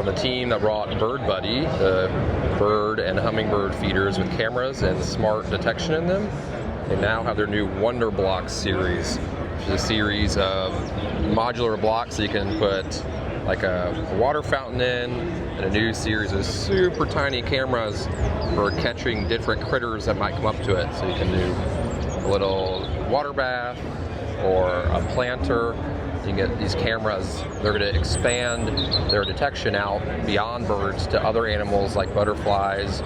the team that brought Bird Buddy, the bird and hummingbird feeders with cameras and smart detection in them. They now have their new Wonder Block series, which is a series of modular blocks that you can put like a water fountain in, and a new series of super tiny cameras for catching different critters that might come up to it. So you can do a little water bath or a planter. You can get these cameras, they're going to expand their detection out beyond birds to other animals like butterflies,